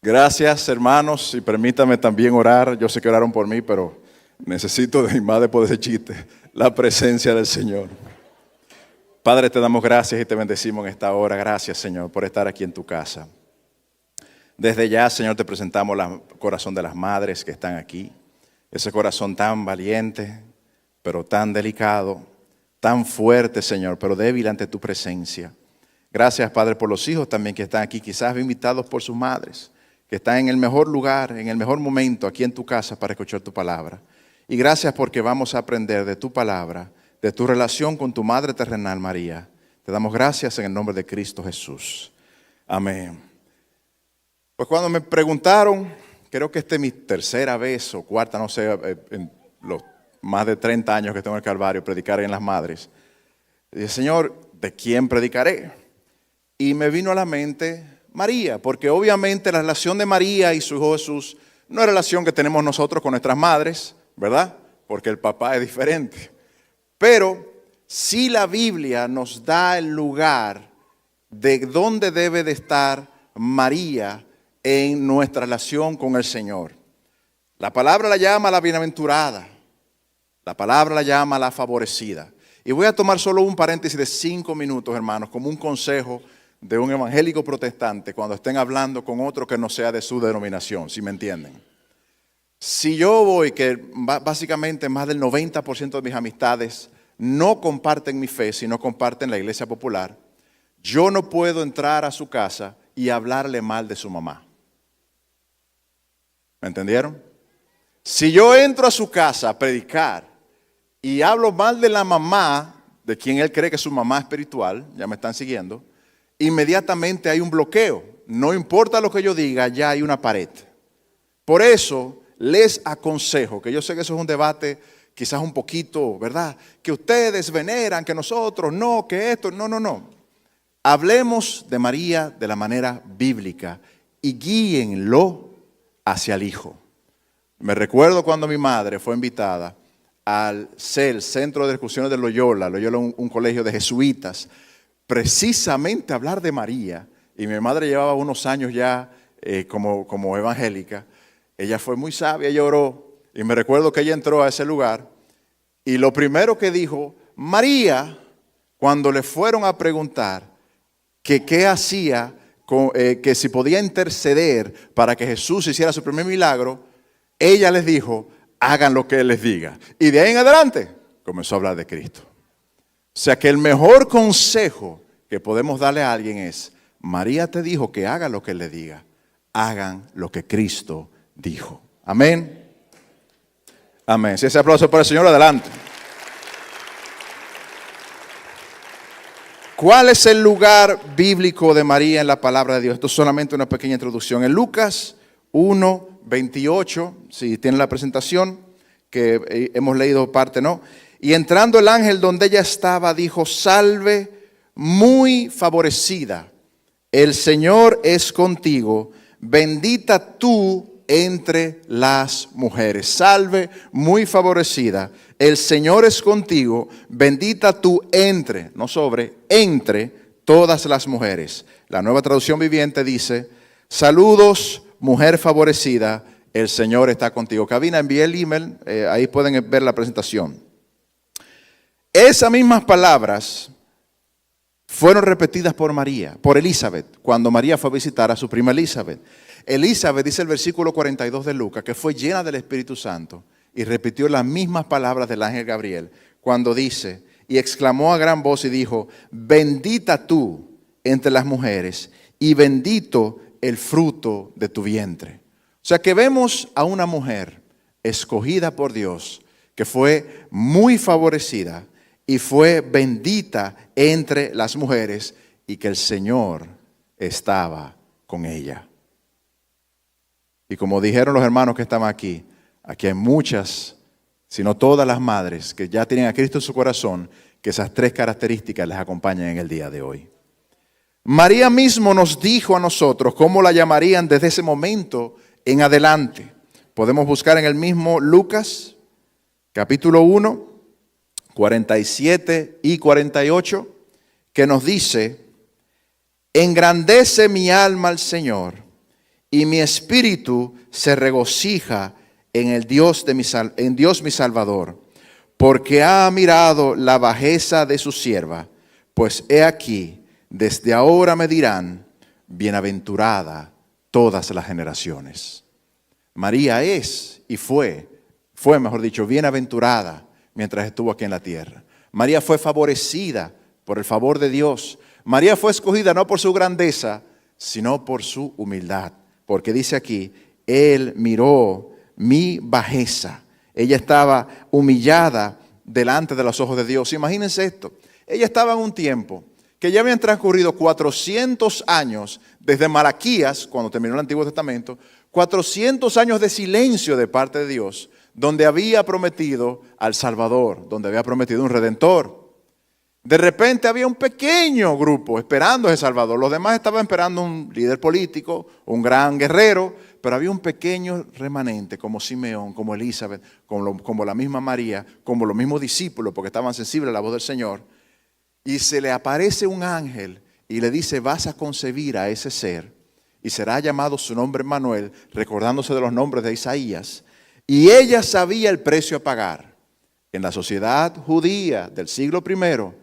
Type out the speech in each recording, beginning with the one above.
Gracias, hermanos, y permítame también orar. Yo sé que oraron por mí, pero necesito de mi madre por ese chiste, la presencia del Señor. Padre, te damos gracias y te bendecimos en esta hora. Gracias, Señor, por estar aquí en tu casa. Desde ya, Señor, te presentamos el corazón de las madres que están aquí. Ese corazón tan valiente, pero tan delicado, tan fuerte, Señor, pero débil ante tu presencia. Gracias, Padre, por los hijos también que están aquí, quizás invitados por sus madres, que están en el mejor lugar, en el mejor momento aquí en tu casa para escuchar tu palabra. Y gracias porque vamos a aprender de tu palabra, de tu relación con tu Madre terrenal, María. Te damos gracias en el nombre de Cristo Jesús. Amén. Pues cuando me preguntaron, creo que esta es mi tercera vez o cuarta, no sé, en los más de 30 años que tengo en el Calvario, predicar en las madres. Dije, Señor, ¿de quién predicaré? Y me vino a la mente María, porque obviamente la relación de María y su hijo Jesús no es la relación que tenemos nosotros con nuestras madres, ¿verdad? Porque el papá es diferente. Pero sí la Biblia nos da el lugar de dónde debe de estar María en nuestra relación con el Señor. La palabra la llama la bienaventurada, la palabra la llama la favorecida. Y voy a tomar solo un paréntesis de 5 minutos, hermanos, como un consejo de un evangélico protestante cuando estén hablando con otro que no sea de su denominación, si me entienden. Si yo voy, que básicamente más del 90% de mis amistades no comparten mi fe, sino comparten la iglesia popular, yo no puedo entrar a su casa y hablarle mal de su mamá. ¿Me entendieron? Si yo entro a su casa a predicar y hablo mal de la mamá, de quien él cree que es su mamá espiritual, ya me están siguiendo, inmediatamente hay un bloqueo. No importa lo que yo diga, ya hay una pared. Por eso les aconsejo, que yo sé que eso es un debate quizás un poquito, ¿verdad? Que ustedes veneran, que nosotros no, que esto, no. Hablemos de María de la manera bíblica y guíenlo hacia el Hijo. Me recuerdo cuando mi madre fue invitada al CEL, Centro de Excursiones de Loyola, un colegio de jesuitas, precisamente hablar de María, y mi madre llevaba unos años ya como evangélica. Ella fue muy sabia, ella oró, y me recuerdo que ella entró a ese lugar, y lo primero que dijo, María, cuando le fueron a preguntar que qué hacía, que si podía interceder para que Jesús hiciera su primer milagro, ella les dijo, hagan lo que Él les diga. Y de ahí en adelante comenzó a hablar de Cristo. O sea que el mejor consejo que podemos darle a alguien es, María te dijo que haga lo que Él le diga. Hagan lo que Cristo dijo. Amén. Amén. Si ese aplauso para el Señor, adelante. ¿Cuál es el lugar bíblico de María en la palabra de Dios? Esto es solamente una pequeña introducción. En Lucas 1:28, si tienen la presentación, que hemos leído parte, ¿no? Y entrando el ángel donde ella estaba, dijo, salve, muy favorecida, el Señor es contigo, bendita tú entre las mujeres. Salve, muy favorecida, el Señor es contigo, bendita tú entre, no sobre, entre todas las mujeres. La Nueva Traducción Viviente dice, saludos, mujer favorecida, el Señor está contigo. Cabina, envié el email, ahí pueden ver la presentación. Esas mismas palabras fueron repetidas por María, por Elizabeth, cuando María fue a visitar a su prima Elizabeth. Elizabeth, dice el versículo 42 de Lucas, que fue llena del Espíritu Santo y repitió las mismas palabras del ángel Gabriel, cuando dice, y exclamó a gran voz y dijo, bendita tú entre las mujeres y bendito el fruto de tu vientre. O sea que vemos a una mujer escogida por Dios, que fue muy favorecida y fue bendita entre las mujeres y que el Señor estaba con ella. Y como dijeron los hermanos que estaban aquí hay muchas, si no todas las madres que ya tienen a Cristo en su corazón, que esas 3 características les acompañan en el día de hoy. María mismo nos dijo a nosotros cómo la llamarían desde ese momento en adelante. Podemos buscar en el mismo Lucas, capítulo 1, 47 y 48, que nos dice, engrandece mi alma al Señor, y mi espíritu se regocija en Dios mi Salvador, porque ha mirado la bajeza de su sierva, pues he aquí, desde ahora me dirán, bienaventurada todas las generaciones. María es y fue mejor dicho, bienaventurada mientras estuvo aquí en la tierra. María fue favorecida por el favor de Dios. María fue escogida no por su grandeza, sino por su humildad. Porque dice aquí, Él miró mi bajeza. Ella estaba humillada delante de los ojos de Dios. Imagínense esto. Ella estaba en un tiempo que ya habían transcurrido 400 años desde Malaquías, cuando terminó el Antiguo Testamento, 400 años de silencio de parte de Dios, donde había prometido al Salvador, donde había prometido un Redentor. De repente había un pequeño grupo esperando a ese Salvador. Los demás estaban esperando un líder político, un gran guerrero, pero había un pequeño remanente como Simeón, como Elizabeth, como la misma María, como los mismos discípulos, porque estaban sensibles a la voz del Señor. Y se le aparece un ángel y le dice, vas a concebir a ese ser y será llamado su nombre Emmanuel, recordándose de los nombres de Isaías. Y ella sabía el precio a pagar. En la sociedad judía del siglo I,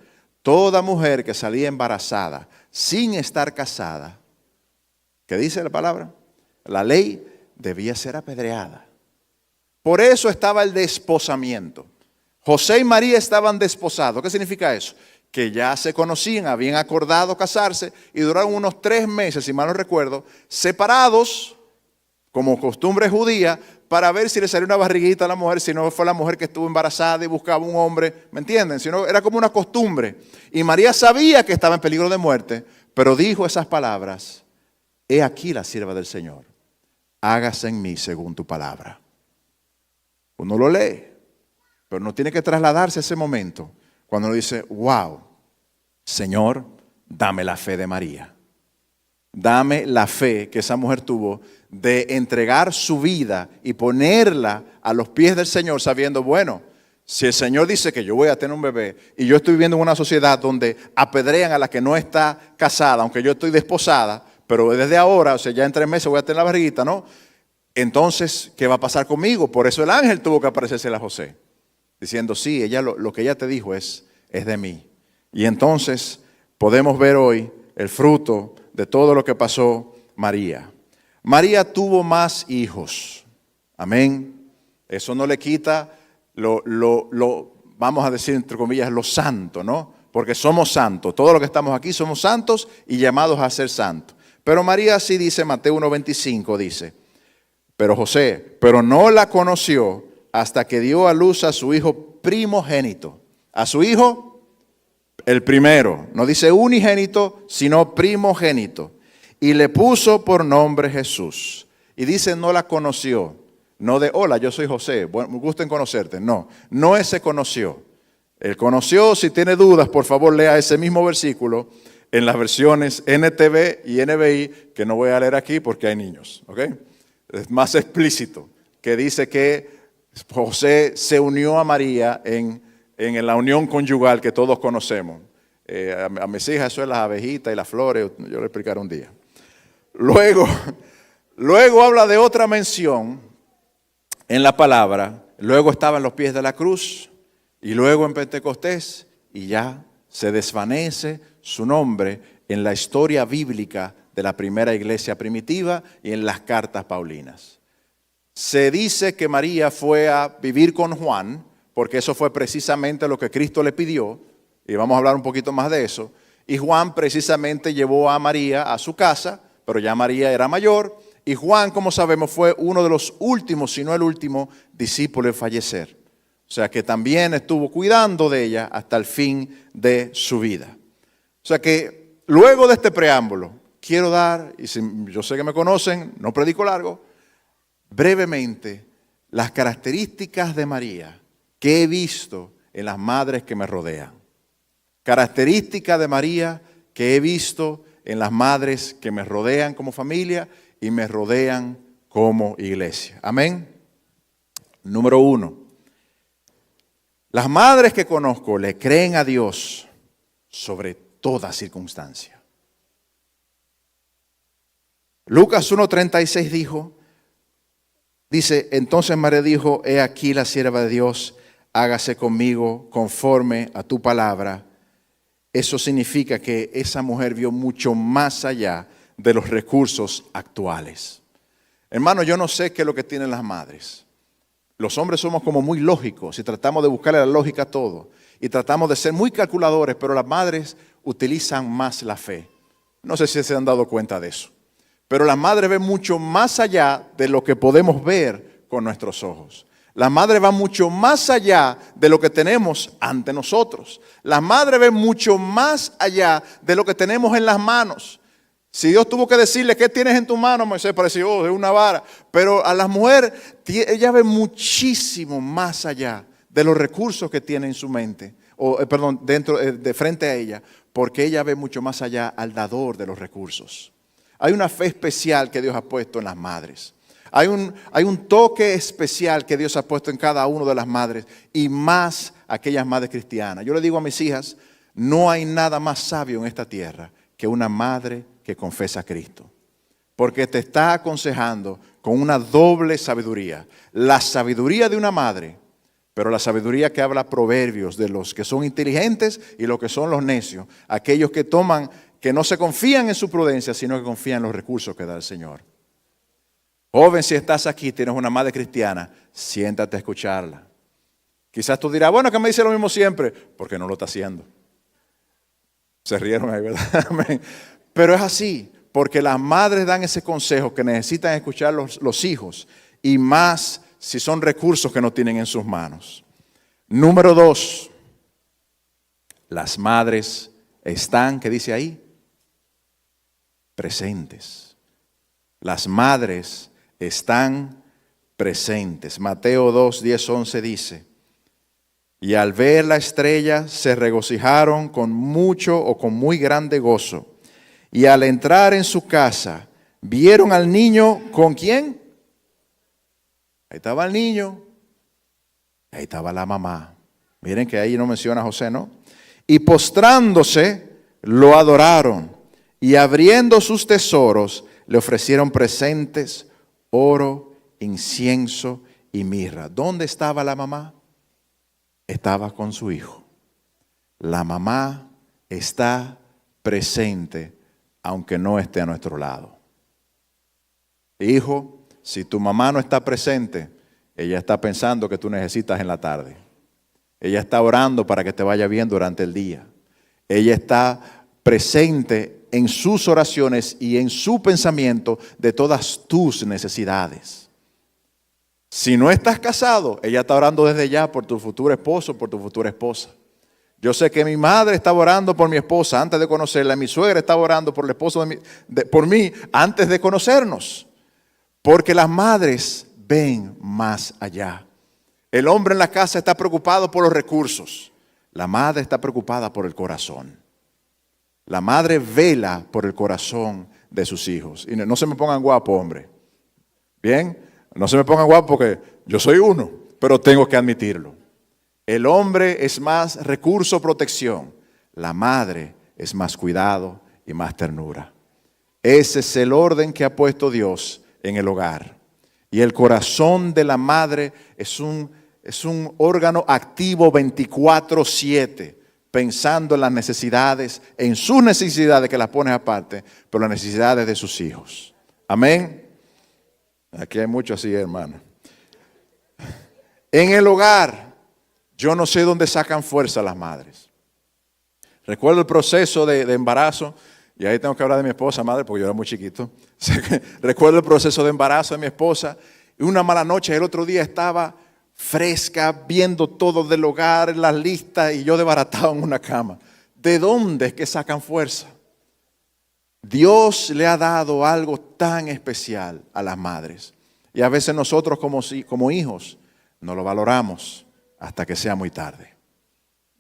toda mujer que salía embarazada sin estar casada, ¿qué dice la palabra? La ley debía ser apedreada. Por eso estaba el desposamiento. José y María estaban desposados. ¿Qué significa eso? Que ya se conocían, habían acordado casarse y duraron unos 3 meses, si mal no recuerdo, separados como costumbre judía, para ver si le salía una barriguita a la mujer, si no fue la mujer que estuvo embarazada y buscaba un hombre, ¿me entienden? Si no, era como una costumbre. Y María sabía que estaba en peligro de muerte, pero dijo esas palabras, he aquí la sierva del Señor, hágase en mí según tu palabra. Uno lo lee, pero no tiene que trasladarse a ese momento, cuando uno dice, wow, Señor, dame la fe de María. Dame la fe que esa mujer tuvo de entregar su vida y ponerla a los pies del Señor sabiendo, bueno, si el Señor dice que yo voy a tener un bebé y yo estoy viviendo en una sociedad donde apedrean a la que no está casada, aunque yo estoy desposada, pero desde ahora, o sea, ya en 3 meses voy a tener la barriguita, ¿no? Entonces, ¿qué va a pasar conmigo? Por eso el ángel tuvo que aparecerse a José, diciendo, sí, ella lo que ella te dijo es de mí. Y entonces podemos ver hoy el fruto de todo lo que pasó María. María tuvo más hijos. Amén. Eso no le quita vamos a decir entre comillas, lo santo, ¿no? Porque somos santos. Todos los que estamos aquí somos santos y llamados a ser santos. Pero María sí dice, Mateo 1:25 dice, pero no la conoció hasta que dio a luz a su hijo primogénito. A su hijo el primero, no dice unigénito, sino primogénito. Y le puso por nombre Jesús. Y dice, no la conoció. No de, hola, yo soy José, bueno, me gusta en conocerte. No se conoció. Él conoció, si tiene dudas, por favor lea ese mismo versículo en las versiones NTV y NBI, que no voy a leer aquí porque hay niños. ¿Ok? Es más explícito, que dice que José se unió a María en la unión conyugal que todos conocemos. A mis hijas eso es las abejitas y las flores, yo le explicaré un día. Luego habla de otra mención en la palabra, luego estaba en los pies de la cruz y luego en Pentecostés y ya se desvanece su nombre en la historia bíblica de la primera iglesia primitiva y en las cartas paulinas. Se dice que María fue a vivir con Juan, porque eso fue precisamente lo que Cristo le pidió, y vamos a hablar un poquito más de eso. Y Juan precisamente llevó a María a su casa, pero ya María era mayor, y Juan, como sabemos, fue uno de los últimos, si no el último, discípulo en fallecer. O sea que también estuvo cuidando de ella hasta el fin de su vida. O sea que luego de este preámbulo, quiero dar, y yo sé que me conocen, no predico largo, brevemente las características de María que he visto en las madres que me rodean. Características de María que he visto en las madres que me rodean como familia y me rodean como iglesia. Amén. Número 1. Las madres que conozco le creen a Dios sobre toda circunstancia. Lucas 1:36 dice, entonces María dijo, he aquí la sierva de Dios, hágase conmigo conforme a tu palabra. Eso significa que esa mujer vio mucho más allá de los recursos actuales. Hermano, yo no sé qué es lo que tienen las madres. Los hombres somos como muy lógicos y tratamos de buscarle la lógica a todo. Y tratamos de ser muy calculadores, pero las madres utilizan más la fe. No sé si se han dado cuenta de eso. Pero las madres ven mucho más allá de lo que podemos ver con nuestros ojos. Las madres van mucho más allá de lo que tenemos ante nosotros. Las madres ven mucho más allá de lo que tenemos en las manos. Si Dios tuvo que decirle, ¿qué tienes en tu mano? Moisés pareció, oh, es una vara. Pero a las mujeres, ella ve muchísimo más allá de los recursos que tiene en su mente. Dentro, de frente a ella. Porque ella ve mucho más allá al dador de los recursos. Hay una fe especial que Dios ha puesto en las madres. Hay un toque especial que Dios ha puesto en cada una de las madres y más aquellas madres cristianas. Yo le digo a mis hijas, no hay nada más sabio en esta tierra que una madre que confesa a Cristo. Porque te está aconsejando con una doble sabiduría. La sabiduría de una madre, pero la sabiduría que habla proverbios de los que son inteligentes y los que son los necios. Aquellos que no se confían en su prudencia, sino que confían en los recursos que da el Señor. Joven, si estás aquí, tienes una madre cristiana, siéntate a escucharla. Quizás tú dirás, bueno, que me dice lo mismo siempre, porque no lo está haciendo. Se rieron ahí, ¿verdad? Pero es así, porque las madres dan ese consejo que necesitan escuchar los hijos, y más si son recursos que no tienen en sus manos. Número 2, las madres están, ¿qué dice ahí? Presentes. Las madres están presentes. Mateo 2, 10, 11 dice, y al ver la estrella se regocijaron con mucho o con muy grande gozo. Y al entrar en su casa, vieron al niño, ¿con quién? Ahí estaba el niño, ahí estaba la mamá. Miren que ahí no menciona a José, ¿no? Y postrándose, lo adoraron. Y abriendo sus tesoros, le ofrecieron presentes, oro, incienso y mirra. ¿Dónde estaba la mamá? Estaba con su hijo. La mamá está presente, aunque no esté a nuestro lado. Hijo, si tu mamá no está presente, ella está pensando que tú necesitas en la tarde. Ella está orando para que te vaya bien durante el día. Ella está presente en sus oraciones y en su pensamiento de todas tus necesidades. Si no estás casado, ella está orando desde ya por tu futuro esposo, por tu futura esposa. Yo sé que mi madre estaba orando por mi esposa antes de conocerla. Mi suegra estaba orando por el esposo por mí antes de conocernos. Porque las madres ven más allá. El hombre en la casa está preocupado por los recursos. La madre está preocupada por el corazón. La madre vela por el corazón de sus hijos. Y no se me pongan guapo, hombre. Bien, no se me pongan guapo porque yo soy uno, pero tengo que admitirlo. El hombre es más recurso, protección. La madre es más cuidado y más ternura. Ese es el orden que ha puesto Dios en el hogar. Y el corazón de la madre es un órgano activo 24/7, pensando en las necesidades, en sus necesidades que las pones aparte, pero las necesidades de sus hijos. Amén. Aquí hay mucho así, hermano. En el hogar, yo no sé dónde sacan fuerza las madres. Recuerdo el proceso de embarazo, y ahí tengo que hablar de mi esposa, madre, porque yo era muy chiquito. Recuerdo el proceso de embarazo de mi esposa, y una mala noche, el otro día estaba fresca, viendo todo del hogar, las listas, y yo desbaratado en una cama. ¿De dónde es que sacan fuerza? Dios le ha dado algo tan especial a las madres. Y a veces nosotros como hijos no lo valoramos hasta que sea muy tarde.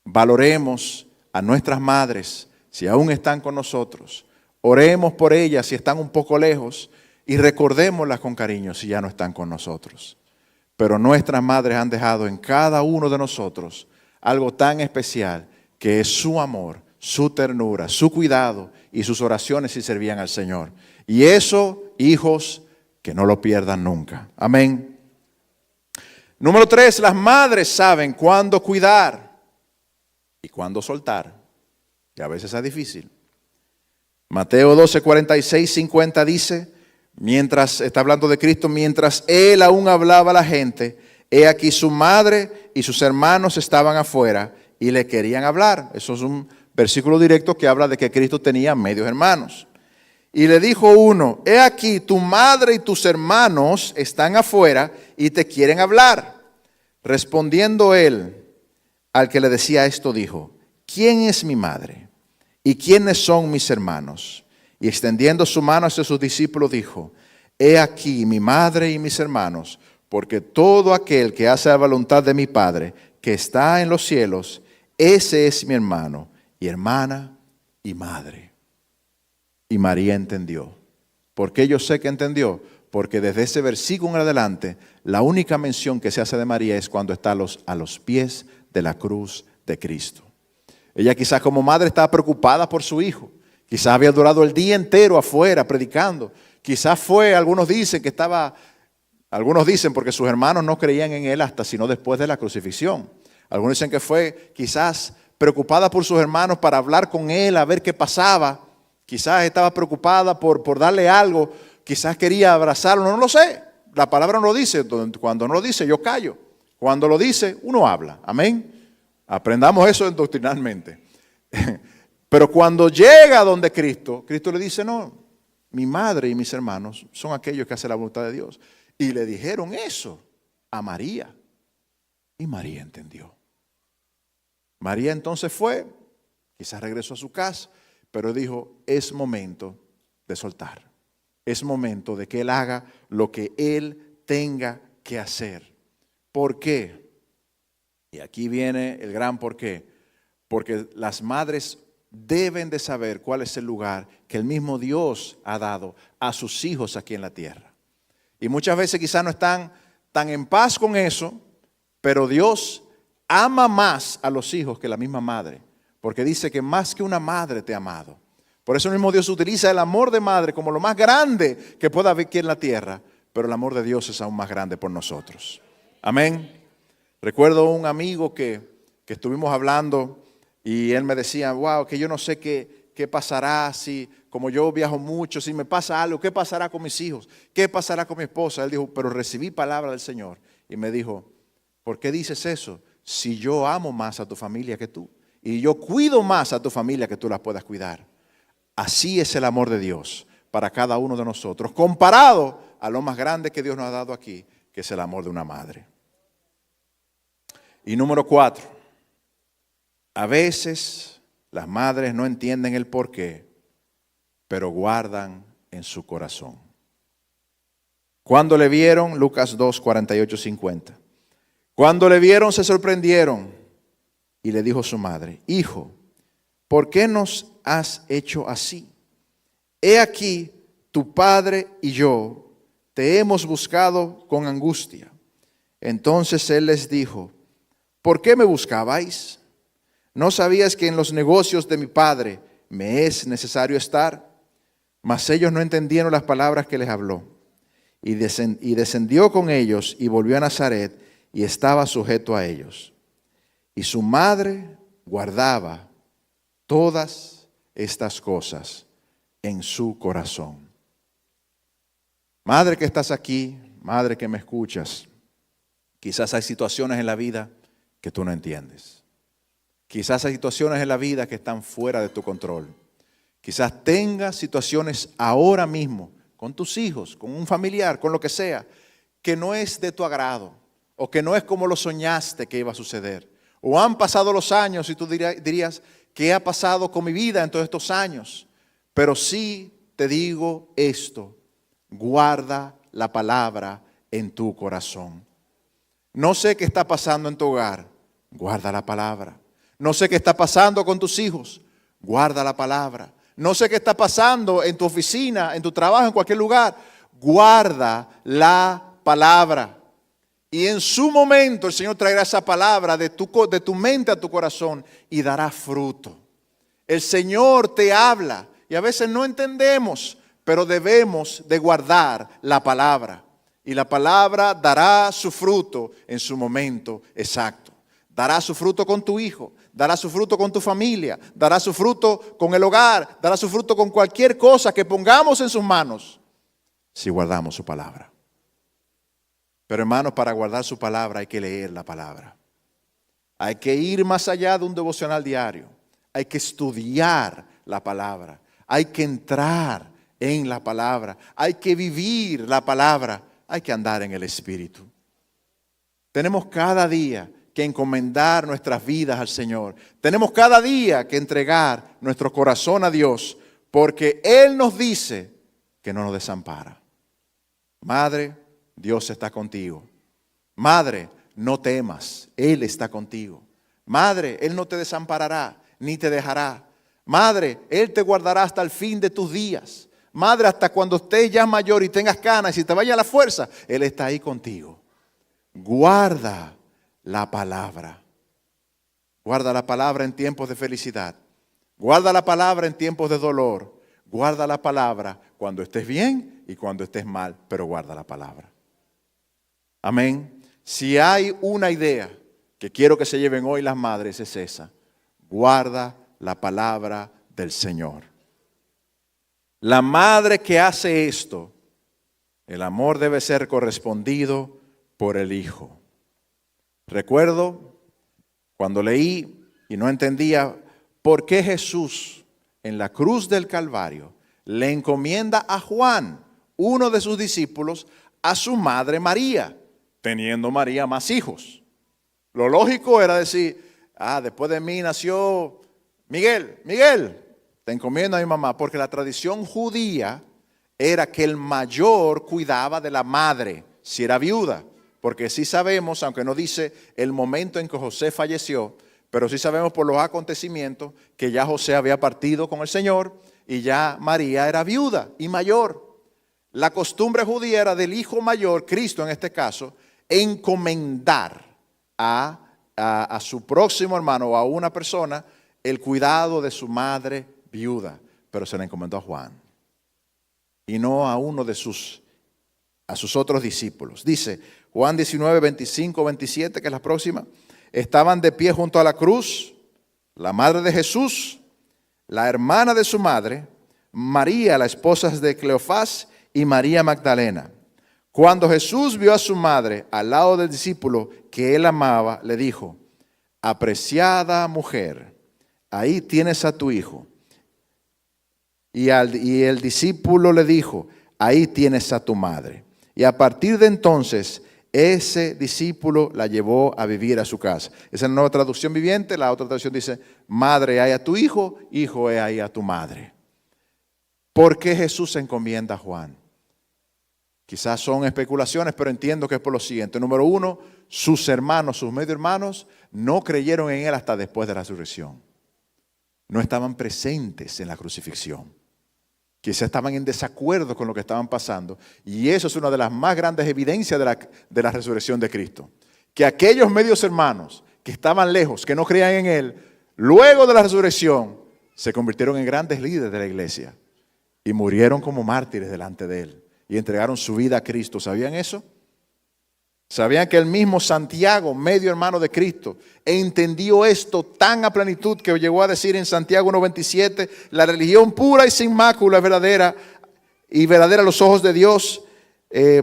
Valoremos a nuestras madres si aún están con nosotros. Oremos por ellas si están un poco lejos y recordémoslas con cariño si ya no están con nosotros. Pero nuestras madres han dejado en cada uno de nosotros algo tan especial que es su amor, su ternura, su cuidado y sus oraciones si servían al Señor. Y eso hijos que no lo pierdan nunca. Amén. Número 3, las madres saben cuándo cuidar y cuándo soltar. Y a veces es difícil. Mateo 12, 46, 50 dice, mientras, está hablando de Cristo, mientras Él aún hablaba a la gente, he aquí su madre y sus hermanos estaban afuera y le querían hablar. Eso es un versículo directo que habla de que Cristo tenía medios hermanos. Y le dijo uno, he aquí tu madre y tus hermanos están afuera y te quieren hablar. Respondiendo él, al que le decía esto, dijo, ¿quién es mi madre? ¿Y quiénes son mis hermanos? Y extendiendo su mano hacia sus discípulos, dijo, he aquí mi madre y mis hermanos, porque todo aquel que hace la voluntad de mi Padre, que está en los cielos, ese es mi hermano y hermana y madre. Y María entendió. ¿Por qué yo sé que entendió? Porque desde ese versículo en adelante, la única mención que se hace de María es cuando está a los pies de la cruz de Cristo. Ella quizás como madre estaba preocupada por su hijo. Quizás había durado el día entero afuera predicando. Quizás algunos dicen porque sus hermanos no creían en él hasta sino después de la crucifixión. Algunos dicen que fue quizás preocupada por sus hermanos para hablar con él, a ver qué pasaba. Quizás estaba preocupada por darle algo. Quizás quería abrazarlo, no lo sé. La palabra no lo dice. Cuando no lo dice, yo callo. Cuando lo dice, uno habla. Amén. Aprendamos eso doctrinalmente. Pero cuando llega donde Cristo, Cristo le dice, no, mi madre y mis hermanos son aquellos que hacen la voluntad de Dios. Y le dijeron eso a María. Y María entendió. María entonces fue, quizás regresó a su casa, pero dijo, es momento de soltar. Es momento de que Él haga lo que Él tenga que hacer. ¿Por qué? Y aquí viene el gran por qué. Porque las madres deben de saber cuál es el lugar que el mismo Dios ha dado a sus hijos aquí en la tierra. Y muchas veces quizás no están tan en paz con eso, pero Dios ama más a los hijos que la misma madre. Porque dice que más que una madre te ha amado. Por eso mismo Dios utiliza el amor de madre como lo más grande que pueda haber aquí en la tierra. Pero el amor de Dios es aún más grande por nosotros. Amén. Recuerdo un amigo que estuvimos hablando y él me decía, wow, que yo no sé qué pasará si, como yo viajo mucho, si me pasa algo, ¿qué pasará con mis hijos? ¿Qué pasará con mi esposa? Él dijo, pero recibí palabra del Señor. Y me dijo, ¿por qué dices eso? Si yo amo más a tu familia que tú. Y yo cuido más a tu familia que tú las puedas cuidar. Así es el amor de Dios para cada uno de nosotros, comparado a lo más grande que Dios nos ha dado aquí, que es el amor de una madre. Y número 4, a veces las madres no entienden el porqué, pero guardan en su corazón. Cuando le vieron, Lucas 2, 48, 50. Cuando le vieron se sorprendieron y le dijo su madre, hijo, ¿por qué nos has hecho así? He aquí, tu padre y yo te hemos buscado con angustia. Entonces él les dijo, ¿por qué me buscabais? ¿No sabías que en los negocios de mi padre me es necesario estar? Mas ellos no entendieron las palabras que les habló. Y descendió con ellos y volvió a Nazaret y estaba sujeto a ellos. Y su madre guardaba todas estas cosas en su corazón. Madre que estás aquí, madre que me escuchas, quizás hay situaciones en la vida que tú no entiendes. Quizás hay situaciones en la vida que están fuera de tu control. Quizás tengas situaciones ahora mismo con tus hijos, con un familiar, con lo que sea, que no es de tu agrado o que no es como lo soñaste que iba a suceder. O han pasado los años y tú dirías, ¿qué ha pasado con mi vida en todos estos años? Pero sí te digo esto, guarda la palabra en tu corazón. No sé qué está pasando en tu hogar, guarda la palabra. No sé qué está pasando con tus hijos, guarda la palabra. No sé qué está pasando en tu oficina, en tu trabajo, en cualquier lugar, guarda la palabra. Y en su momento el Señor traerá esa palabra de tu mente a tu corazón y dará fruto. El Señor te habla y a veces no entendemos, pero debemos de guardar la palabra. Y la palabra dará su fruto en su momento exacto. Dará su fruto con tu hijo, dará su fruto con tu familia, dará su fruto con el hogar, dará su fruto con cualquier cosa que pongamos en sus manos, si guardamos su palabra. Pero hermanos, para guardar su palabra hay que leer la palabra. Hay que ir más allá de un devocional diario. Hay que estudiar la palabra. Hay que entrar en la palabra. Hay que vivir la palabra. Hay que andar en el Espíritu. Tenemos cada día que encomendar nuestras vidas al Señor. Tenemos cada día que entregar nuestro corazón a Dios, porque Él nos dice que no nos desampara. Madre, Dios está contigo. Madre, no temas, Él está contigo. Madre, Él no te desamparará, ni te dejará. Madre, Él te guardará hasta el fin de tus días. Madre, hasta cuando estés ya mayor y tengas canas y te vaya la fuerza, Él está ahí contigo. Guarda la palabra. Guarda la palabra en tiempos de felicidad. Guarda la palabra en tiempos de dolor. Guarda la palabra cuando estés bien y cuando estés mal, pero guarda la palabra. Amén. Si hay una idea que quiero que se lleven hoy las madres, es esa. Guarda la palabra del Señor. La madre que hace esto, el amor debe ser correspondido por el hijo. Recuerdo cuando leí y no entendía por qué Jesús en la cruz del Calvario le encomienda a Juan, uno de sus discípulos, a su madre María, teniendo María más hijos. Lo lógico era decir, después de mí nació Miguel, te encomiendo a mi mamá, porque la tradición judía era que el mayor cuidaba de la madre, si era viuda. Porque sí sabemos, aunque no dice el momento en que José falleció, pero sí sabemos por los acontecimientos que ya José había partido con el Señor y ya María era viuda y mayor. La costumbre judía era del hijo mayor, Cristo en este caso, encomendar a su próximo hermano o a una persona el cuidado de su madre viuda, pero se le encomendó a Juan y no a uno de sus otros discípulos. Dice Juan 19, 25, 27, que es la próxima. Estaban de pie junto a la cruz la madre de Jesús, la hermana de su madre, María, la esposa de Cleofás, y María Magdalena. Cuando Jesús vio a su madre al lado del discípulo que él amaba, le dijo: apreciada mujer, ahí tienes a tu hijo. Y el discípulo le dijo: ahí tienes a tu madre. Y a partir de entonces, ese discípulo la llevó a vivir a su casa. Esa es la nueva traducción viviente. La otra traducción dice: madre, hay a tu hijo, hijo, hay a tu madre. ¿Por qué Jesús se encomienda a Juan? Quizás son especulaciones, pero entiendo que es por lo siguiente. Número uno, sus hermanos, sus medio hermanos, no creyeron en él hasta después de la resurrección. No estaban presentes en la crucifixión. Quizás estaban en desacuerdo con lo que estaban pasando. Y eso es una de las más grandes evidencias de la resurrección de Cristo. Que aquellos medios hermanos que estaban lejos, que no creían en él, luego de la resurrección, se convirtieron en grandes líderes de la iglesia. Y murieron como mártires delante de él. Y entregaron su vida a Cristo. ¿Sabían eso? ¿Sabían que el mismo Santiago, medio hermano de Cristo, entendió esto tan a plenitud que llegó a decir en Santiago 1:27, la religión pura y sin mácula verdadera a los ojos de Dios,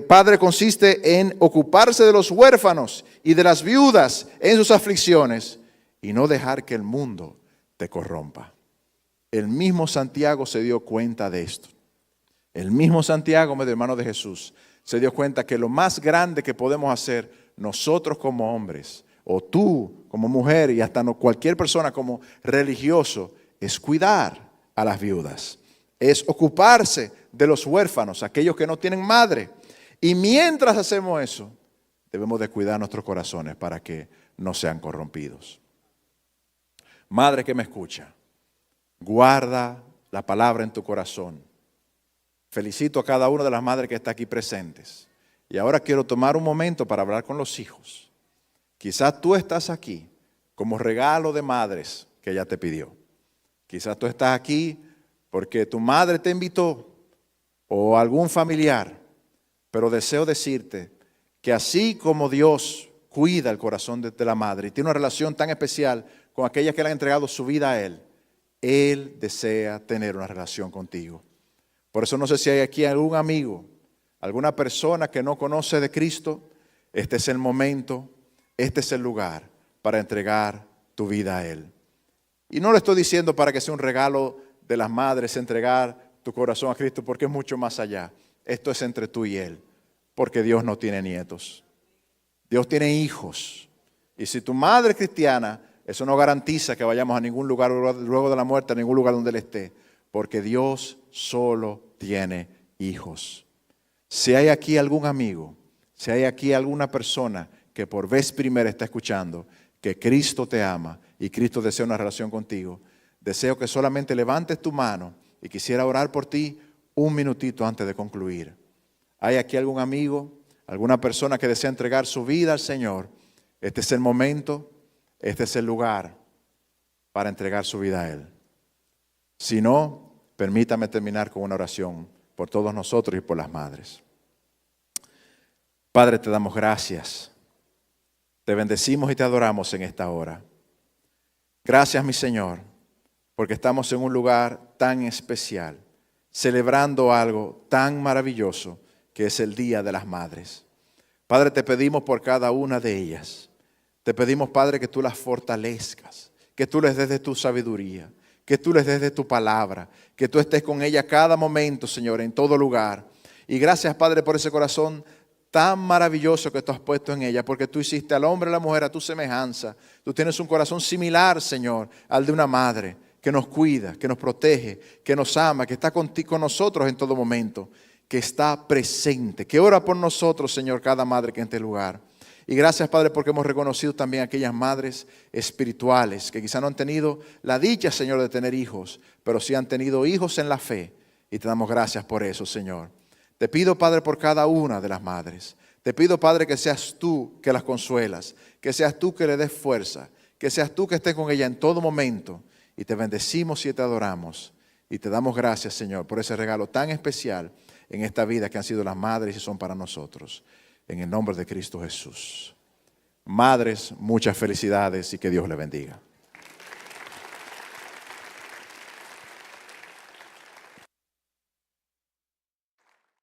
Padre, consiste en ocuparse de los huérfanos y de las viudas en sus aflicciones y no dejar que el mundo te corrompa? El mismo Santiago se dio cuenta de esto. El mismo Santiago, medio hermano de Jesús, se dio cuenta que lo más grande que podemos hacer nosotros como hombres, o tú como mujer y hasta cualquier persona como religioso, es cuidar a las viudas, es ocuparse de los huérfanos, aquellos que no tienen madre. Y mientras hacemos eso, debemos de cuidar nuestros corazones para que no sean corrompidos. Madre que me escucha, guarda la palabra en tu corazón. Felicito a cada una de las madres que está aquí presentes. Y ahora quiero tomar un momento para hablar con los hijos. Quizás tú estás aquí como regalo de madres que ella te pidió. Quizás tú estás aquí porque tu madre te invitó o algún familiar, pero deseo decirte que así como Dios cuida el corazón de la madre y tiene una relación tan especial con aquellas que le han entregado su vida a Él desea tener una relación contigo. Por eso no sé si hay aquí algún amigo, alguna persona que no conoce de Cristo. Este es el momento, este es el lugar para entregar tu vida a Él. Y no lo estoy diciendo para que sea un regalo de las madres entregar tu corazón a Cristo, porque es mucho más allá. Esto es entre tú y Él, porque Dios no tiene nietos. Dios tiene hijos. Y si tu madre es cristiana, eso no garantiza que vayamos a ningún lugar luego de la muerte, a ningún lugar donde Él esté, porque Dios solo tiene hijos. Si hay aquí algún amigo, si hay aquí alguna persona que por vez primera está escuchando que Cristo te ama y Cristo desea una relación contigo, deseo que solamente levantes tu mano y quisiera orar por ti un minutito antes de concluir. ¿Hay aquí algún amigo, alguna persona que desea entregar su vida al Señor? Este es el momento, este es el lugar para entregar su vida a Él. Si no, permítame terminar con una oración por todos nosotros y por las madres. Padre, te damos gracias. Te bendecimos y te adoramos en esta hora. Gracias, mi Señor, porque estamos en un lugar tan especial, celebrando algo tan maravilloso que es el Día de las Madres. Padre, te pedimos por cada una de ellas. Te pedimos, Padre, que tú las fortalezcas, que tú les des de tu sabiduría, que tú les des de tu palabra, que tú estés con ellas cada momento, Señor, en todo lugar. Y gracias, Padre, por ese corazón tan maravilloso que tú has puesto en ella, porque tú hiciste al hombre y a la mujer a tu semejanza. Tú tienes un corazón similar, Señor, al de una madre que nos cuida, que nos protege, que nos ama, que está contigo, con nosotros en todo momento, que está presente, que ora por nosotros, Señor, cada madre que en este lugar. Y gracias, Padre, porque hemos reconocido también a aquellas madres espirituales que quizá no han tenido la dicha, Señor, de tener hijos, pero sí han tenido hijos en la fe. Y te damos gracias por eso, Señor. Te pido, Padre, por cada una de las madres. Te pido, Padre, que seas tú que las consuelas, que seas tú que le des fuerza, que seas tú que estés con ella en todo momento. Y te bendecimos y te adoramos. Y te damos gracias, Señor, por ese regalo tan especial en esta vida que han sido las madres y son para nosotros. En el nombre de Cristo Jesús. Madres, muchas felicidades y que Dios les bendiga.